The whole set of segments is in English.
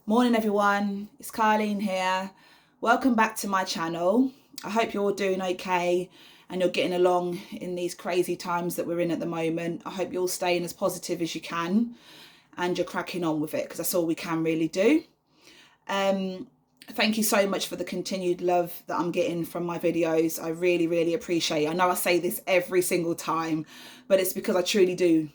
Morning everyone, it's Carleen here. Welcome back to my channel. I hope you're all doing okay and you're getting along in these crazy times that we're in at the moment. I hope you're all staying as positive as you can and you're cracking on with it, because that's all we can really do. Thank you so much for the continued love that I'm getting from my videos. I really appreciate it. I know I say this every single time, but it's because I truly do.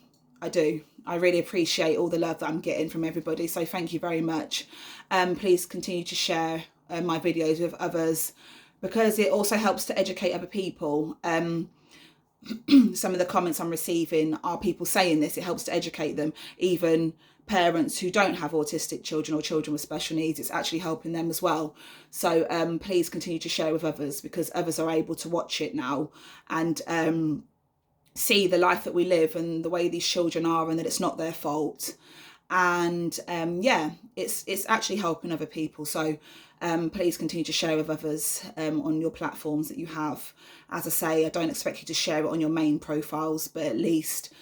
I really appreciate all the love that I'm getting from everybody. So thank you very much. Please continue to share my videos with others, because it also helps to educate other people. Some of the comments I'm receiving are people saying this. It helps to educate them, even parents who don't have autistic children or children with special needs. It's actually helping them as well. So please continue to share with others, because others are able to watch it now and see the life that we live and the way these children are, and that it's not their fault. And yeah, it's actually helping other people. So please continue to share with others on your platforms that you have. As I say, I don't expect you to share it on your main profiles, but at least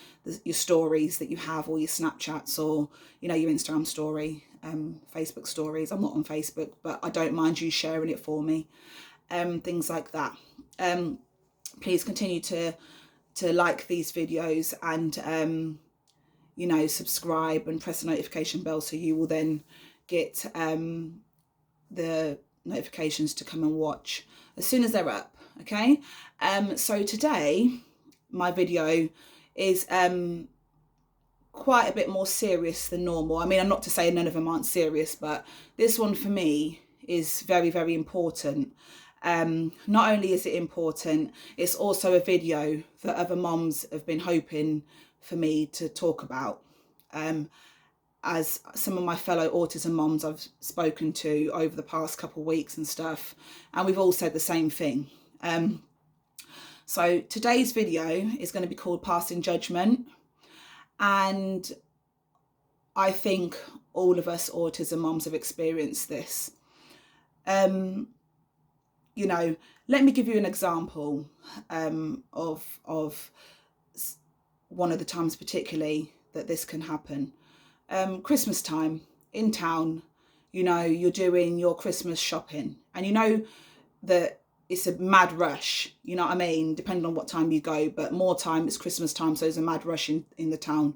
your stories that you have, or your Snapchats, or your Instagram story, Facebook stories. I'm not on Facebook, but I don't mind you sharing it for me. Things like that. Please continue to like these videos and subscribe and press the notification bell, so you will then get the notifications to come and watch as soon as they're up. Okay, so today my video is quite a bit more serious than normal. I mean, I'm not to say none of them aren't serious, but this one for me is very important. Not only is it important, it's also a video that other moms have been hoping for me to talk about. As some of my fellow autism moms I've spoken to over the past couple of weeks and stuff, and we've all said the same thing. So today's video is going to be called Passing Judgment, and I think all of us autism moms have experienced this. Let me give you an example of one of the times particularly that this can happen. Christmas time in town, you're doing your Christmas shopping, and you know that it's a mad rush, you know what I mean, depending on what time you go, but more time it's Christmas time, so there's a mad rush in the town.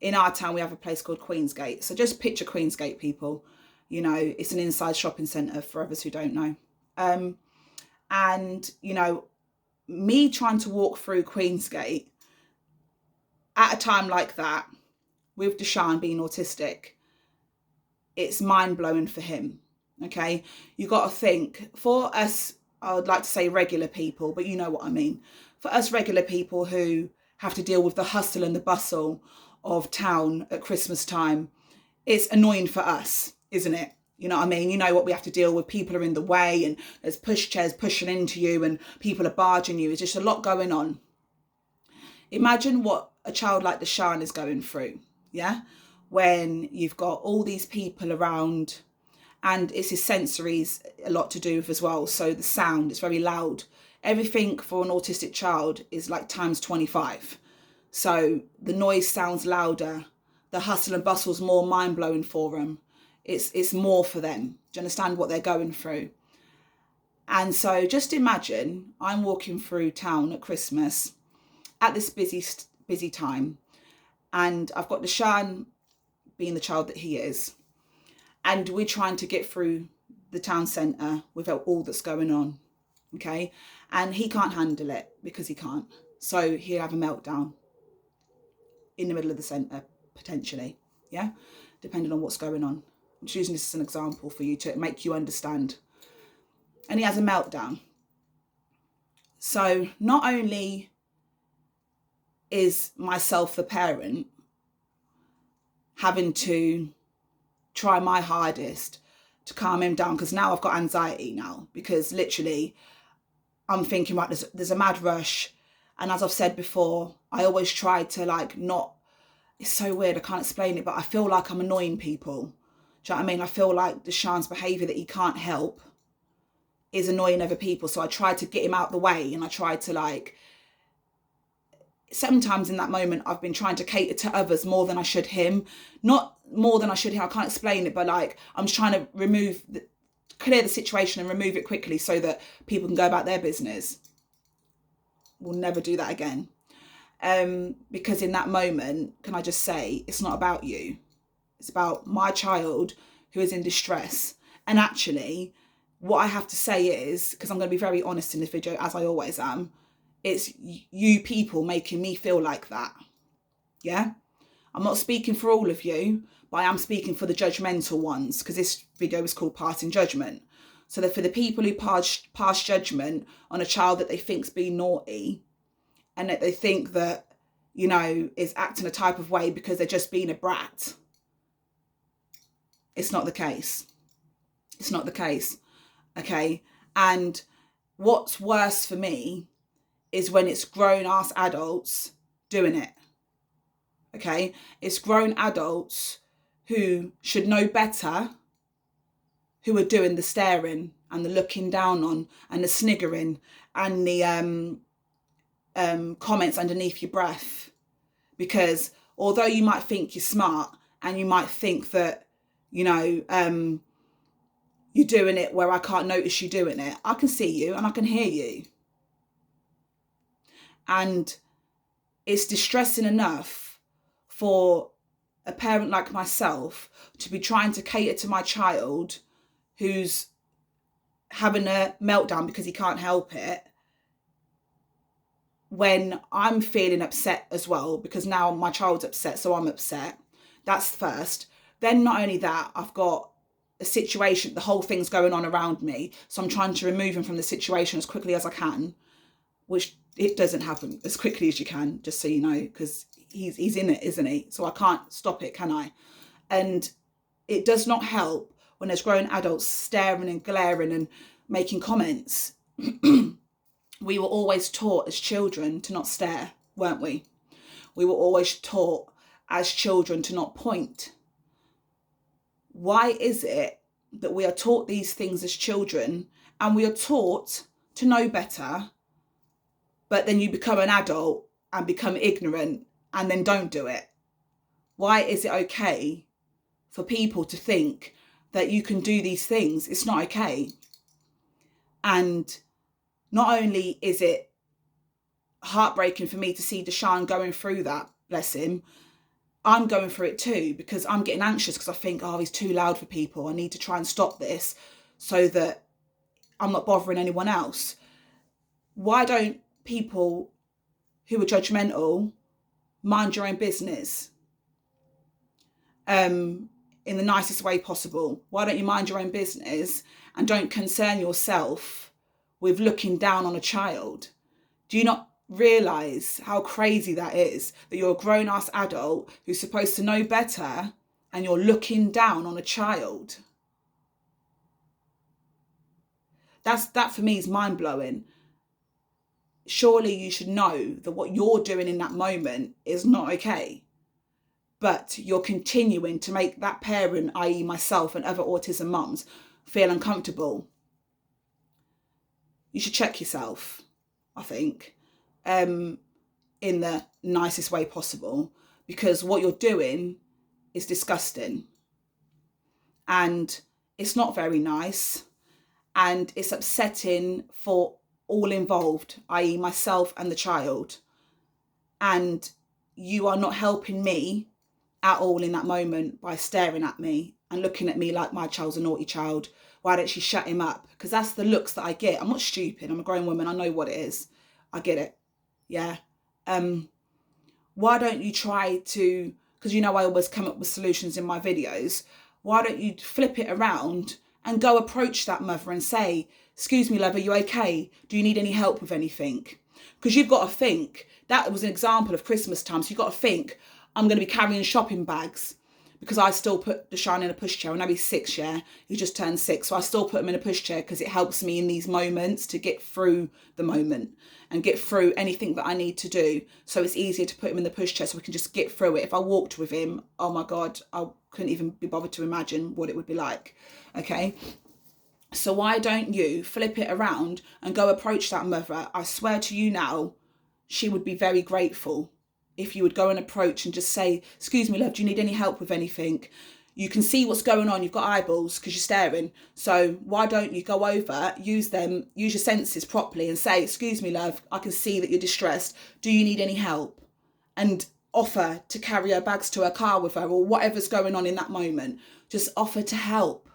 In our town we have a place called Queensgate, so just picture Queensgate, people. It's an inside shopping centre for others who don't know. And me trying to walk through Queensgate at a time like that, with Deshaun being autistic, it's mind-blowing for him. Okay, you got to think, for us, I would like to say regular people, but you know what I mean, for us regular people who have to deal with the hustle and the bustle of town at Christmas time, it's annoying for us, isn't it? You know what I mean? You know what we have to deal with. People are in the way, and there's pushchairs pushing into you, and people are barging you. It's just a lot going on. Imagine what a child like Deshaun is going through, yeah? When you've got all these people around, and it's his sensories a lot to do with as well. So the sound is very loud. Everything for an autistic child is like times 25. So the noise sounds louder. The hustle and bustle is more mind-blowing for them. It's more for them. Do you understand what they're going through? And so just imagine I'm walking through town at Christmas at this busy time, and I've got Deshaun being the child that he is, and we're trying to get through the town centre without all that's going on, okay? And he can't handle it, because he can't. So he'll have a meltdown in the middle of the centre, potentially, yeah? Depending on what's going on. I'm just using this as an example for you to make you understand. And he has a meltdown. So not only is myself, the parent, having to try my hardest to calm him down, because now I've got anxiety now, because literally I'm thinking, right, there's a mad rush, and as I've said before, I always try to not, it's so weird, I can't explain it, but I feel like I'm annoying people. Do you know what I mean? I feel like Deshaun's behaviour that he can't help is annoying other people, so I try to get him out the way, and I try to sometimes in that moment, I've been trying to cater to others more than I should him. Not more than I should him, I can't explain it, but like, I'm just trying to clear the situation and remove it quickly so that people can go about their business. We'll never do that again. Because in that moment, can I just say, it's not about you. It's about my child who is in distress. And actually, what I have to say is, because I'm going to be very honest in this video, as I always am, it's you people making me feel like that. Yeah? I'm not speaking for all of you, but I am speaking for the judgmental ones, because this video is called Passing Judgment. So that for the people who pass judgment on a child that they think's been naughty, and that they think that, you know, is acting a type of way because they're just being a brat. It's not the case. It's not the case. Okay? And what's worse for me is when it's grown-ass adults doing it. Okay? It's grown adults who should know better, who are doing the staring and the looking down on and the sniggering and the comments underneath your breath. Because although you might think you're smart and you might think that, you know, you're doing it where I can't notice you doing it, I can see you and I can hear you. And it's distressing enough for a parent like myself to be trying to cater to my child who's having a meltdown because he can't help it, when I'm feeling upset as well, because now my child's upset, so I'm upset. That's first. Then not only that, I've got a situation, the whole thing's going on around me, so I'm trying to remove him from the situation as quickly as I can, which it doesn't happen as quickly as you can, just so you know, because he's in it, isn't he? So I can't stop it, can I? And it does not help when there's grown adults staring and glaring and making comments. We were always taught as children to not stare, weren't we? We were always taught as children to not point. Why is it that we are taught these things as children and we are taught to know better, but then you become an adult and become ignorant and then don't do it? Why is it okay for people to think that you can do these things? It's not okay. And not only is it heartbreaking for me to see Deshaun going through that, bless him, I'm going through it too, because I'm getting anxious because I think, oh, he's too loud for people. I need to try and stop this so that I'm not bothering anyone else. Why don't people who are judgmental mind your own business in the nicest way possible? Why don't you mind your own business and don't concern yourself with looking down on a child? Do you not realise how crazy that is, that you're a grown-ass adult who's supposed to know better and you're looking down on a child? That for me is mind-blowing. Surely you should know that what you're doing in that moment is not okay, but you're continuing to make that parent, i.e. myself and other autism mums, feel uncomfortable. You should check yourself, I think, in the nicest way possible, because what you're doing is disgusting and it's not very nice and it's upsetting for all involved, i.e. myself and the child. And you are not helping me at all in that moment by staring at me and looking at me like my child's a naughty child. Why don't you shut him up? Because that's the looks that I get. I'm not stupid. I'm a grown woman. I know what it is. I get it. Yeah. Why don't you try to, because you know I always come up with solutions in my videos. Why don't you flip it around and go approach that mother and say, excuse me, love, are you okay? Do you need any help with anything? Because you've got to think, that was an example of Christmas time. So you've got to think, I'm going to be carrying shopping bags, because I still put Deshaun in a pushchair. I know he's 6, yeah? He just turned 6. So I still put him in a pushchair because it helps me in these moments to get through the moment and get through anything that I need to do. So it's easier to put him in the pushchair so we can just get through it. If I walked with him, oh my God, I couldn't even be bothered to imagine what it would be like, okay? So why don't you flip it around and go approach that mother? I swear to you now, she would be very grateful if you would go and approach and just say, excuse me, love, do you need any help with anything? You can see what's going on. You've got eyeballs because you're staring. So why don't you go over, use your senses properly and say, excuse me, love, I can see that you're distressed. Do you need any help? And offer to carry her bags to her car with her, or whatever's going on in that moment. Just offer to help.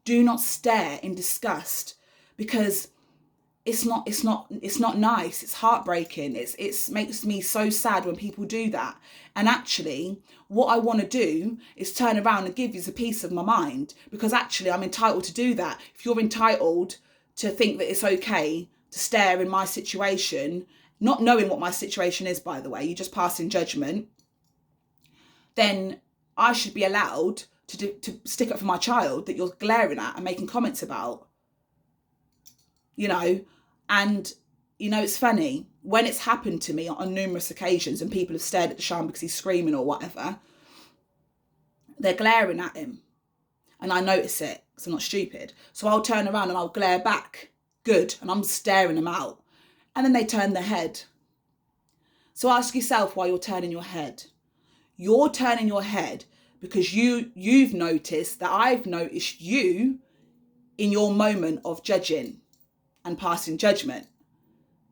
Do not stare in disgust, because it's not nice. It's heartbreaking. It makes me so sad when people do that. And actually, what I want to do is turn around and give you a piece of my mind, because actually I'm entitled to do that. If you're entitled to think that it's okay to stare in my situation, not knowing what my situation is, by the way, you just pass in judgment, then I should be allowed to stick up for my child that you're glaring at and making comments about. And it's funny, when it's happened to me on numerous occasions and people have stared at Deshaun because he's screaming or whatever, they're glaring at him and I notice it because I'm not stupid. So I'll turn around and I'll glare back, good, and I'm staring them out, and then they turn their head. So ask yourself why you're turning your head. You're turning your head because you've noticed that I've noticed you in your moment of judging and passing judgment,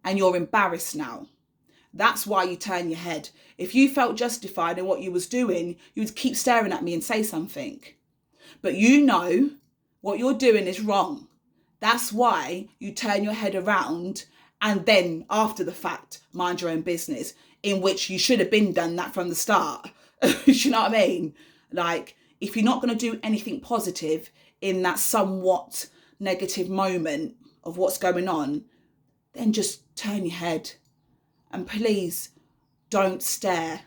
and you're embarrassed now. That's why you turn your head. If you felt justified in what you was doing, you would keep staring at me and say something. But you know what you're doing is wrong. That's why you turn your head around and then after the fact, mind your own business, in which you should have been done that from the start. You know what I mean? Like, if you're not going to do anything positive in that somewhat negative moment of what's going on, then just turn your head and please don't stare.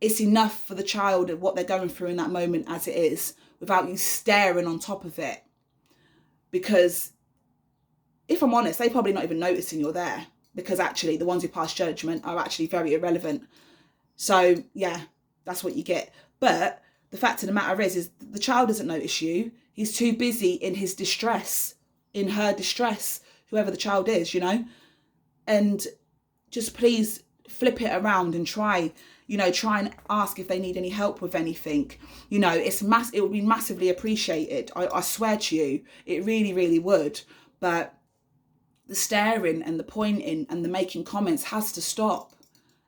It's enough for the child and what they're going through in that moment as it is, without you staring on top of it. Because if I'm honest, they're probably not even noticing you're there, because actually the ones who pass judgment are actually very irrelevant. So yeah, that's what you get. But the fact of the matter is the child doesn't notice you. He's too busy in his distress, in her distress, whoever the child is, and just please flip it around and try and ask if they need any help with anything. It would be massively appreciated. I swear to you, it really, really would. But the staring and the pointing and the making comments has to stop.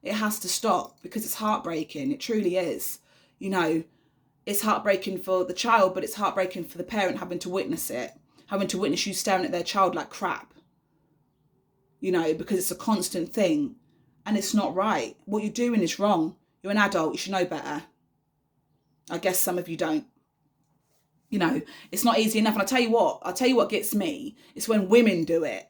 It has to stop, because it's heartbreaking. It truly is. It's heartbreaking for the child, but it's heartbreaking for the parent having to witness it, having to witness you staring at their child like crap, because it's a constant thing and it's not right. What you're doing is wrong. You're an adult. You should know better. I guess some of you don't. It's not easy enough. And I'll tell you what gets me. It's when women do it.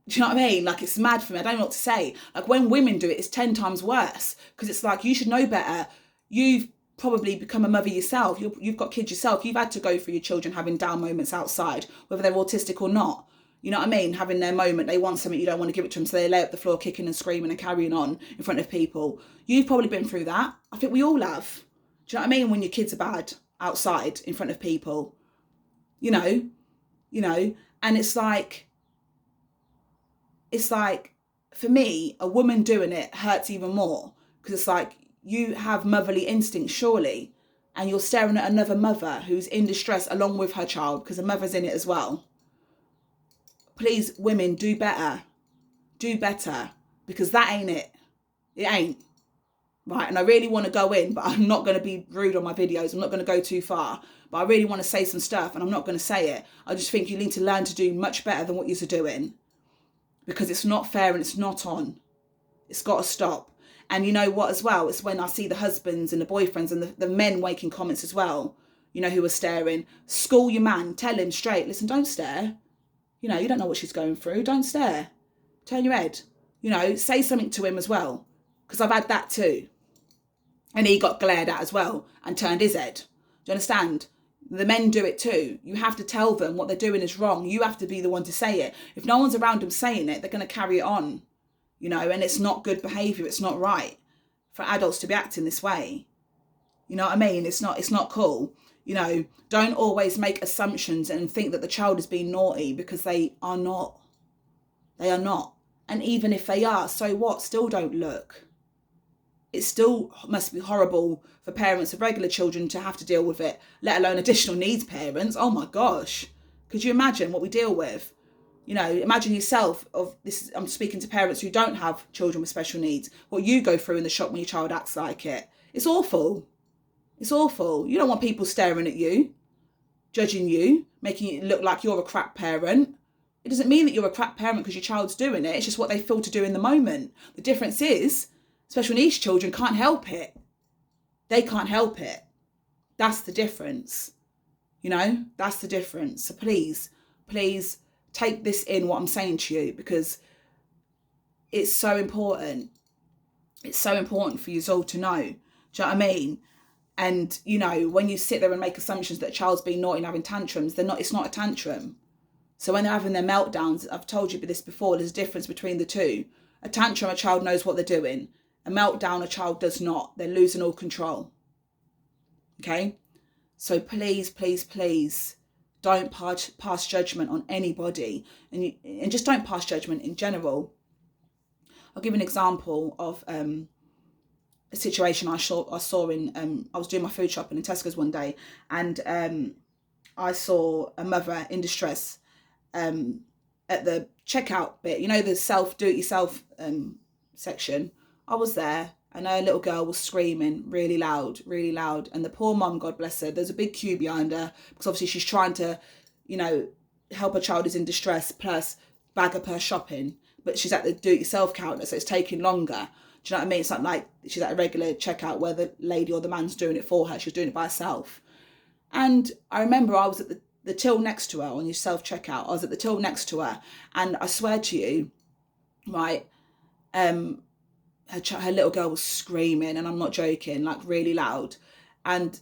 Do you know what I mean? Like, it's mad for me. I don't know what to say. Like, when women do it, it's 10 times worse, because it's like, you should know better. You've probably become a mother yourself. You've got kids yourself. You've had to go through your children having down moments outside, whether they're autistic or not. You know what I mean? Having their moment, they want something, you don't want to give it to them, so they lay up the floor kicking and screaming and carrying on in front of people. You've probably been through that. I think we all have. Do you know what I mean? When your kids are bad outside in front of people, and it's like, for me, a woman doing it hurts even more, because it's like, you have motherly instincts, surely, and you're staring at another mother who's in distress along with her child, because the mother's in it as well. Please, women, do better. Do better, because that ain't it. It ain't. Right, and I really want to go in, but I'm not going to be rude on my videos. I'm not going to go too far, but I really want to say some stuff, and I'm not going to say it. I just think you need to learn to do much better than what you're doing, because it's not fair and it's not on. It's got to stop. And you know what as well? It's when I see the husbands and the boyfriends and the men making comments as well, who are staring. School your man. Tell him straight, listen, don't stare. You don't know what she's going through. Don't stare. Turn your head. Say something to him as well, because I've had that too. And he got glared at as well and turned his head. Do you understand? The men do it too. You have to tell them what they're doing is wrong. You have to be the one to say it. If no one's around them saying it, they're going to carry it on, and it's not good behaviour. It's not right for adults to be acting this way. You know what I mean? It's not cool. Don't always make assumptions and think that the child is being naughty, because they are not. They are not. And even if they are, so what? Still don't look. It still must be horrible for parents of regular children to have to deal with it, let alone additional needs parents. Oh my gosh. Could you imagine what we deal with? Imagine yourself of this. I'm speaking to parents who don't have children with special needs. What you go through in the shop when your child acts like it. It's awful. It's awful. You don't want people staring at you, judging you, making it look like you're a crap parent. It doesn't mean that you're a crap parent because your child's doing it. It's just what they feel to do in the moment. The difference is special needs children can't help it. They can't help it. That's the difference. That's the difference. So please take this in, what I'm saying to you, because it's so important. It's so important for you all to know. Do you know what I mean? And, when you sit there and make assumptions that a child's being naughty and having tantrums, it's not a tantrum. So when they're having their meltdowns, I've told you this before, there's a difference between the two. A tantrum, a child knows what they're doing. A meltdown, a child does not. They're losing all control. Okay? So please, don't pass judgment on anybody. And just don't pass judgment in general. I'll give an example of a situation I saw in, I was doing my food shopping in Tesco's one day, and I saw a mother in distress at the checkout bit, the do-it-yourself section. I was there, and her little girl was screaming really loud. And the poor mum, God bless her, there's a big queue behind her, because obviously she's trying to, help her child who's in distress, plus bag up her shopping. But she's at the do-it-yourself counter, so it's taking longer. Do you know what I mean? It's not like she's at a regular checkout where the lady or the man's doing it for her. She's doing it by herself. And I remember I was at the till next to her on your self-checkout. I was at the till next to her, and I swear to you, right, her little girl was screaming, and I'm not joking, like really loud. And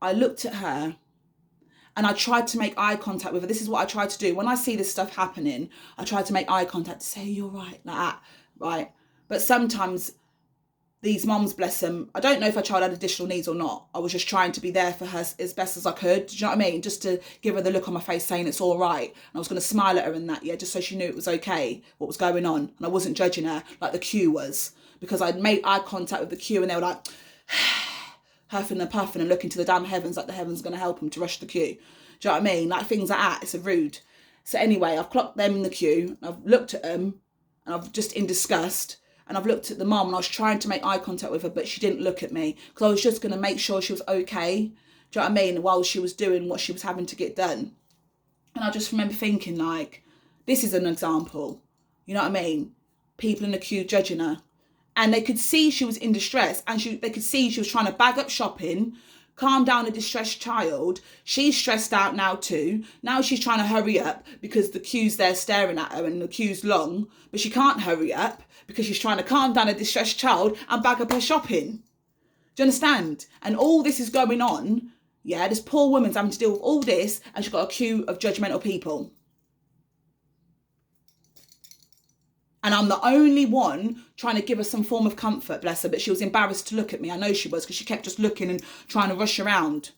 I looked at her, and I tried to make eye contact with her. This is what I try to do. When I see this stuff happening, I try to make eye contact to say, you're right, like that, right? But sometimes these mums, bless them, I don't know if her child had additional needs or not. I was just trying to be there for her as best as I could. Do you know what I mean? Just to give her the look on my face saying it's all right. And I was going to smile at her and that, just so she knew it was okay, what was going on. And I wasn't judging her like the queue was, because I'd made eye contact with the queue, and they were like, huffing and puffing and looking to the damn heavens like the heavens going to help them to rush the queue. Do you know what I mean? Like things like that. It's a rude. So anyway, I've clocked them in the queue. I've looked at them, and I've just in disgust. And I've looked at the mum, and I was trying to make eye contact with her, but she didn't look at me, because I was just going to make sure she was okay. Do you know what I mean? While she was doing what she was having to get done. And I just remember thinking, like, this is an example. You know what I mean? People in the queue judging her. And they could see she was in distress, and they could see she was trying to bag up shopping, calm down a distressed child. She's stressed out now too. Now she's trying to hurry up because the queue's there staring at her and the queue's long, but she can't hurry up because she's trying to calm down a distressed child and bag up her shopping. Do you understand? And all this is going on. Yeah, this poor woman's having to deal with all this, and she's got a queue of judgmental people. And I'm the only one trying to give her some form of comfort, bless her. But she was embarrassed to look at me. I know she was, because she kept just looking and trying to rush around.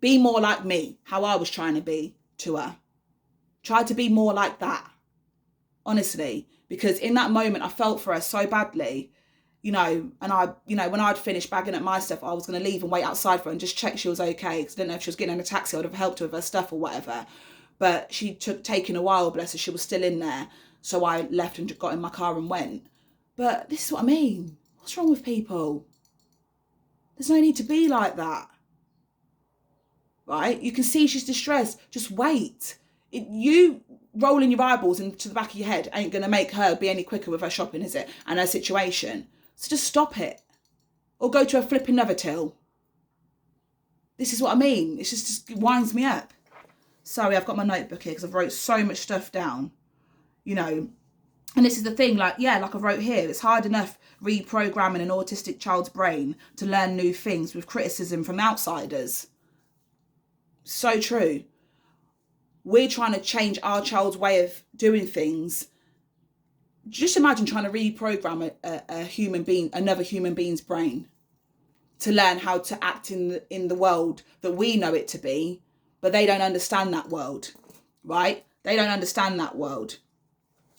Be more like me, how I was trying to be to her. Try to be more like that. Honestly. Because in that moment, I felt for her so badly. And I, when I'd finished bagging up my stuff, I was going to leave and wait outside for her and just check she was okay. Because I didn't know if she was getting in a taxi. I would have helped her with her stuff or whatever. But she taking a while, bless her. She was still in there. So I left and got in my car and went. But this is what I mean. What's wrong with people? There's no need to be like that. Right? You can see she's distressed. Just wait. You rolling your eyeballs into the back of your head ain't going to make her be any quicker with her shopping, is it? And her situation. So just stop it. Or go to a flipping another till. This is what I mean. It just winds me up. Sorry, I've got my notebook here because I've wrote so much stuff down. And this is the thing, like I wrote here, it's hard enough reprogramming an autistic child's brain to learn new things with criticism from outsiders. So true. We're trying to change our child's way of doing things. Just imagine trying to reprogram a human being, another human being's brain, to learn how to act in the world that we know it to be, but they don't understand that world, right? They don't understand that world.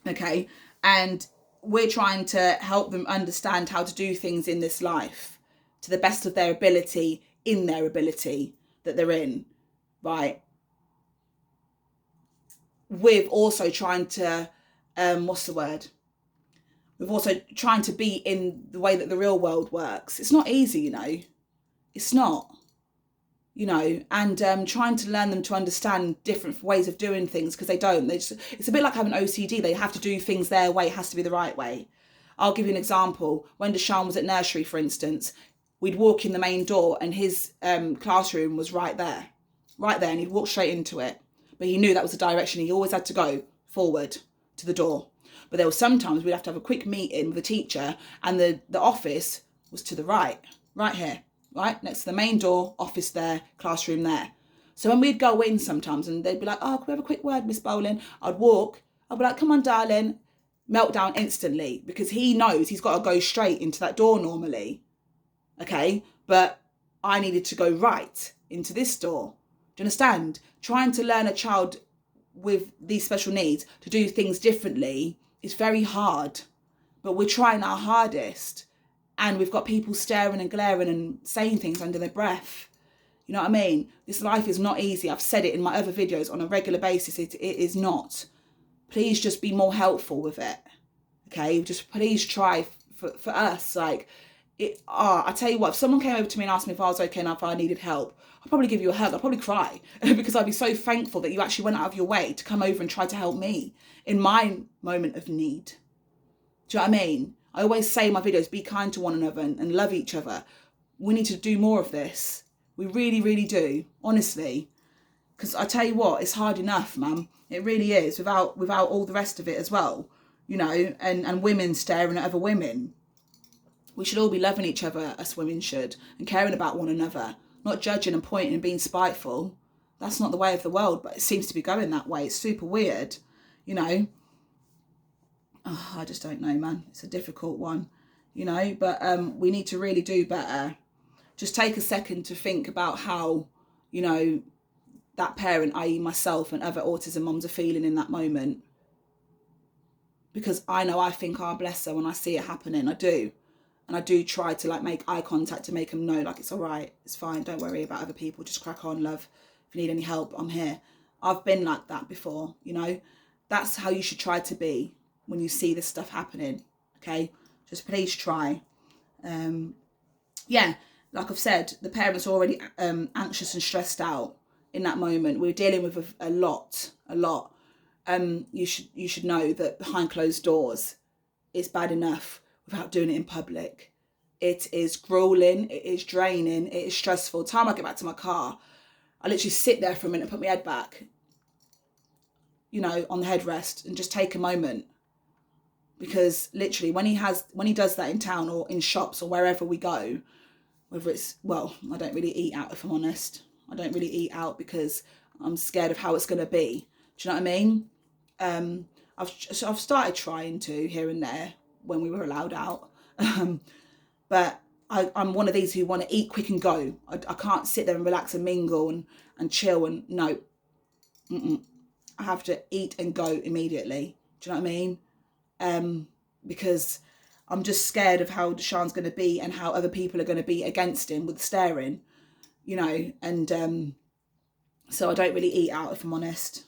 Okay. And we're trying to help them understand how to do things in this life to the best of their ability, in their ability that they're in, right? With also trying to, what's the word? We're also trying to be in the way that the real world works. It's not easy, you know. It's not, you know, and trying to learn them to understand different ways of doing things, because they don't. It's a bit like having OCD. They have to do things their way. It has to be the right way. I'll give you an example. When Deshaun was at nursery, for instance, we'd walk in the main door and his classroom was right there, and he'd walk straight into it. But he knew that was the direction. He always had to go forward to the door. But there were sometimes we'd have to have a quick meeting with the teacher, and the office was to the right here, right next to the main door, office there, classroom there. So when we'd go in sometimes and they'd be like, oh, can we have a quick word, Miss Bowling? I'd be like, come on, darling. Meltdown instantly, because he knows he's got to go straight into that door normally. Okay, but I needed to go right into this door. Do you understand? Trying to learn a child with these special needs to do things differently is very hard, but we're trying our hardest, and we've got people staring and glaring and saying things under their breath. You know what I mean? This life is not easy. I've said it in my other videos on a regular basis. It is not. Please just be more helpful with it. Okay, just please try for us. Like, I tell you what, if someone came over to me and asked me if I was okay and if I needed help, I'd probably give you a hug. I'd probably cry because I'd be so thankful that you actually went out of your way to come over and try to help me in my moment of need. Do you know what I mean? I always say in my videos, be kind to one another and love each other. We need to do more of this. We really, really do, honestly. Because I tell you what, it's hard enough, man. It really is, without all the rest of it as well. You know, and women staring at other women. We should all be loving each other, us women should, and caring about one another, not judging and pointing and being spiteful. That's not the way of the world, but it seems to be going that way. It's super weird, you know. Oh, I just don't know, man. It's a difficult one, you know, but we need to really do better. Just take a second to think about how, you know, that parent, i.e. myself and other autism mums, are feeling in that moment. Because I know I think, oh, bless her, when I see it happening. I do. And I do try to, like, make eye contact to make them know, like, it's all right, it's fine, don't worry about other people, just crack on, love. If you need any help, I'm here. I've been like that before, you know. That's how you should try to be when you see this stuff happening, okay? Just please try. Yeah, like I've said, the parents are already anxious and stressed out in that moment. We're dealing with a lot. You should know that behind closed doors, it's bad enough without doing it in public. It is grueling, it is draining, it is stressful. Time I get back to my car, I literally sit there for a minute, put my head back, you know, on the headrest, and just take a moment. Because literally when he does that in town or in shops or wherever we go, whether it's, well, I don't really eat out, if I'm honest. I don't really eat out because I'm scared of how it's going to be. Do you know what I mean? I've started trying to here and there when we were allowed out. But I'm one of these who want to eat quick and go. I can't sit there and relax and mingle and chill and no. I have to eat and go immediately. Do you know what I mean? Because I'm just scared of how Deshaun's going to be and how other people are going to be against him with staring, you know. And so I don't really eat out, if I'm honest,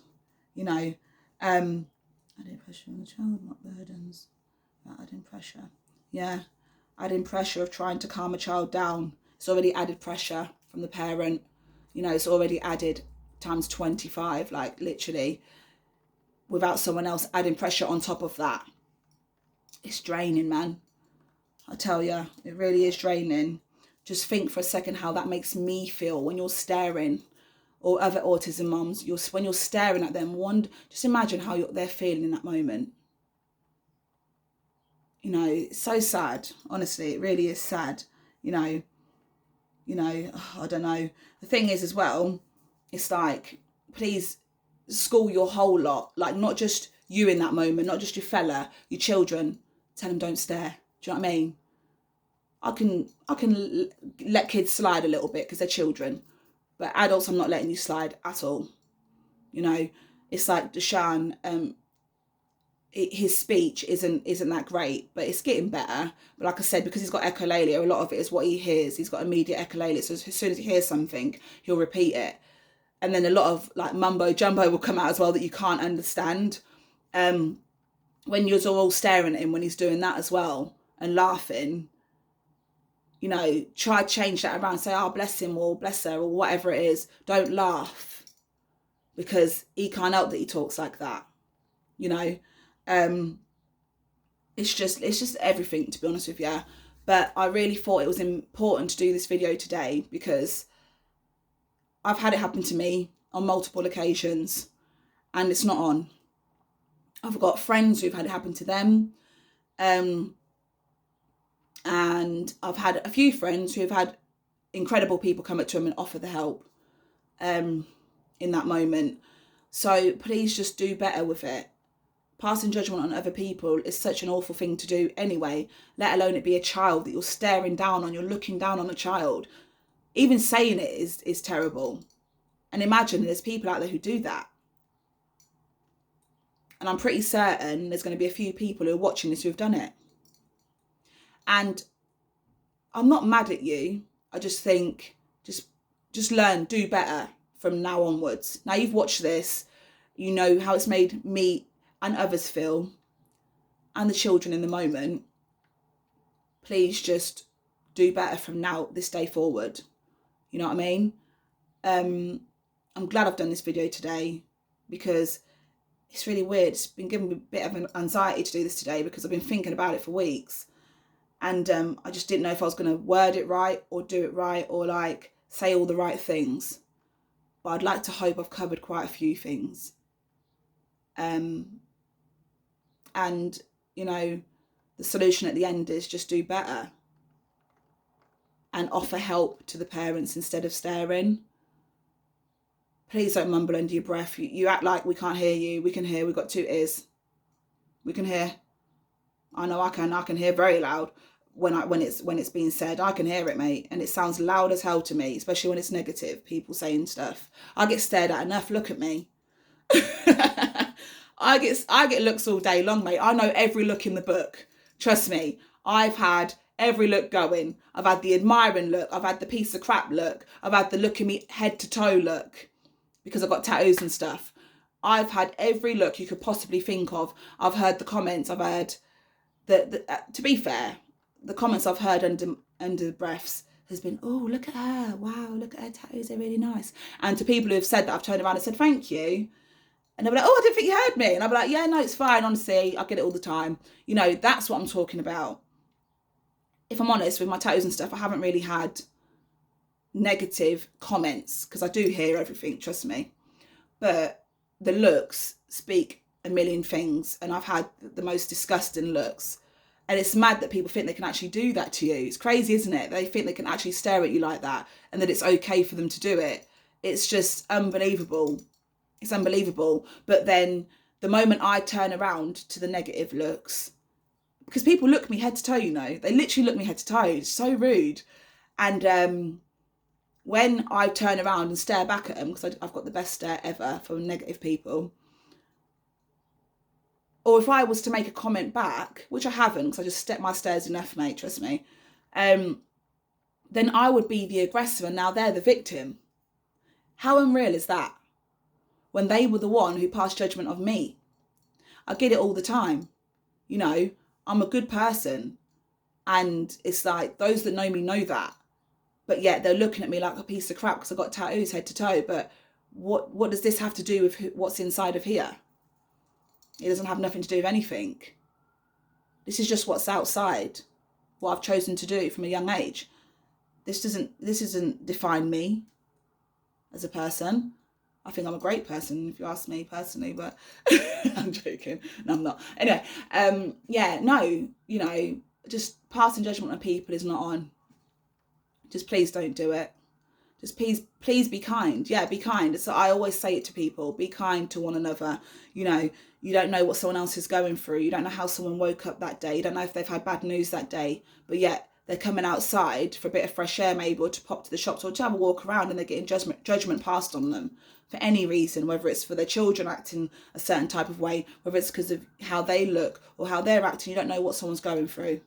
you know. Adding pressure on the child, not burdens. Adding pressure. Yeah, adding pressure of trying to calm a child down. It's already added pressure from the parent. You know, it's already added times 25, like literally, without someone else adding pressure on top of that. It's draining, man. I tell you, it really is draining. Just think for a second how that makes me feel when you're staring, or other autism mums, when you're staring at them. Just imagine how they're feeling in that moment. You know, it's so sad. Honestly, it really is sad. You know, I don't know. The thing is as well, it's like, please school your whole lot. Like, not just you in that moment, not just your fella, your children. Tell them don't stare. Do you know what I mean? I can let kids slide a little bit because they're children. But adults, I'm not letting you slide at all. You know, it's like Deshaun, his speech isn't that great, but it's getting better. But like I said, because he's got echolalia, a lot of it is what he hears. He's got immediate echolalia, so as soon as he hears something, he'll repeat it. And then a lot of like mumbo jumbo will come out as well that you can't understand. When you're all staring at him when he's doing that as well and laughing, you know, try to change that around. Say, oh, bless him or bless her or whatever it is. Don't laugh, because he can't help that he talks like that, you know. It's just everything, to be honest with you. But I really thought it was important to do this video today, because I've had it happen to me on multiple occasions and it's not on. I've got friends who've had it happen to them. And I've had a few friends who've had incredible people come up to them and offer the help in that moment. So please just do better with it. Passing judgment on other people is such an awful thing to do anyway, let alone it be a child that you're staring down on, you're looking down on a child. Even saying it is terrible. And imagine there's people out there who do that. And I'm pretty certain there's going to be a few people who are watching this who have done it. And I'm not mad at you. I just think, just learn, do better from now onwards. Now you've watched this, you know how it's made me and others feel, and the children in the moment. Please just do better from now, this day forward. You know what I mean? I'm glad I've done this video today, because it's really weird. It's been giving me a bit of anxiety to do this today, because I've been thinking about it for weeks. And I just didn't know if I was going to word it right or do it right or like say all the right things. But I'd like to hope I've covered quite a few things. And, you know, the solution at the end is just do better and offer help to the parents instead of staring. Please don't mumble under your breath. You act like we can't hear you. We can hear. We've got 2 ears. We can hear. I know I can hear very loud when it's being said. I can hear it, mate. And it sounds loud as hell to me, especially when it's negative, people saying stuff. I get stared at enough. Look at me. I get looks all day long, mate. I know every look in the book. Trust me. I've had every look going. I've had the admiring look. I've had the piece of crap look. I've had the look at me head to toe look, because I've got tattoos and stuff. I've had every look you could possibly think of. I've heard the comments. I've heard to be fair, the comments I've heard under the breaths has been, oh, look at her. Wow, look at her tattoos. They're really nice. And to people who have said that, I've turned around and said, thank you. And they'll be like, oh, I didn't think you heard me. And I'll be like, yeah, no, it's fine. Honestly, I get it all the time. You know, that's what I'm talking about. If I'm honest, with my tattoos and stuff, I haven't really had negative comments, because I do hear everything, trust me. But the looks speak a million things, and I've had the most disgusting looks. And it's mad that people think they can actually do that to you. It's crazy, isn't it? They think they can actually stare at you like that, and that it's okay for them to do it. It's just unbelievable. It's unbelievable. But then the moment I turn around to the negative looks, because people look me head to toe, you know, they literally look me head to toe. It's so rude. And when I turn around and stare back at them, because I've got the best stare ever from negative people, or if I was to make a comment back, which I haven't, because I just step my stairs enough, mate, trust me, then I would be the aggressor and now they're the victim. How unreal is that? When they were the one who passed judgment of me. I get it all the time. You know, I'm a good person. And it's like, those that know me know that. But yet they're looking at me like a piece of crap because I've got tattoos head to toe. But what does this have to do with what's inside of here? It doesn't have nothing to do with anything. This is just what's outside, what I've chosen to do from a young age. This doesn't define me as a person. I think I'm a great person, if you ask me personally, but I'm joking. No, I'm not. Anyway, yeah, no, you know, just passing judgment on people is not on. Just please don't do it. Just please be kind. Yeah, be kind. So I always say it to people, be kind to one another. You know, you don't know what someone else is going through. You don't know how someone woke up that day. You don't know if they've had bad news that day. But yet they're coming outside for a bit of fresh air maybe, or to pop to the shops, or to have a walk around, and they're getting judgment passed on them for any reason, whether it's for their children acting a certain type of way, whether it's because of how they look or how they're acting. You don't know what someone's going through.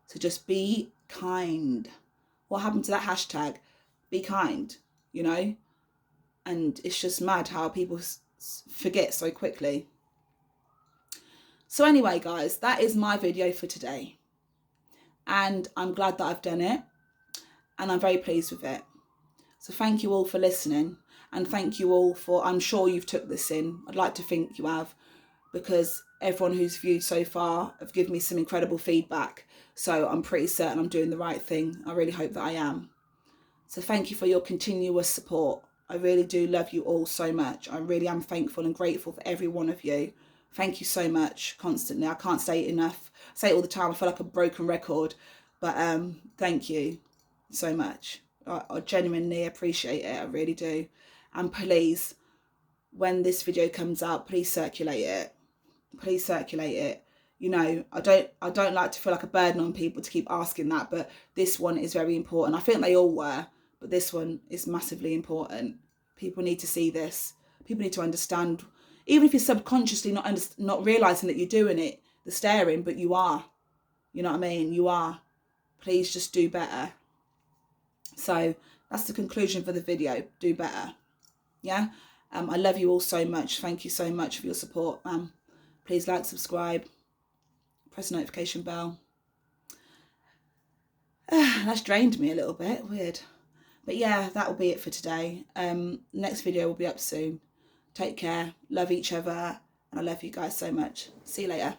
So just be kind. What happened to that hashtag? Be kind, you know? And it's just mad how people forget so quickly. So anyway, guys, that is my video for today. And I'm glad that I've done it. And I'm very pleased with it. So thank you all for listening. And thank you all for, I'm sure you've took this in. I'd like to think you have, because everyone who's viewed so far have given me some incredible feedback. So I'm pretty certain I'm doing the right thing. I really hope that I am. So thank you for your continuous support. I really do love you all so much. I really am thankful and grateful for every one of you. Thank you so much constantly. I can't say it enough. I say it all the time. I feel like a broken record. But thank you so much. I genuinely appreciate it. I really do. And please, when this video comes out, please circulate it. Please circulate it. You know, I don't like to feel like a burden on people to keep asking that, but this one is very important. I think they all were, but this one is massively important. People need to see this. People need to understand, even if you're subconsciously not realizing that you're doing it, the staring, but you are. You know what I mean? You are. Please just do better. So that's the conclusion for the video. Do better. Yeah. I love you all so much. Thank you so much for your support. Please like, subscribe, press the notification bell. That's drained me a little bit. Weird. But yeah, that will be it for today. Next video will be up soon. Take care. Love each other. And I love you guys so much. See you later.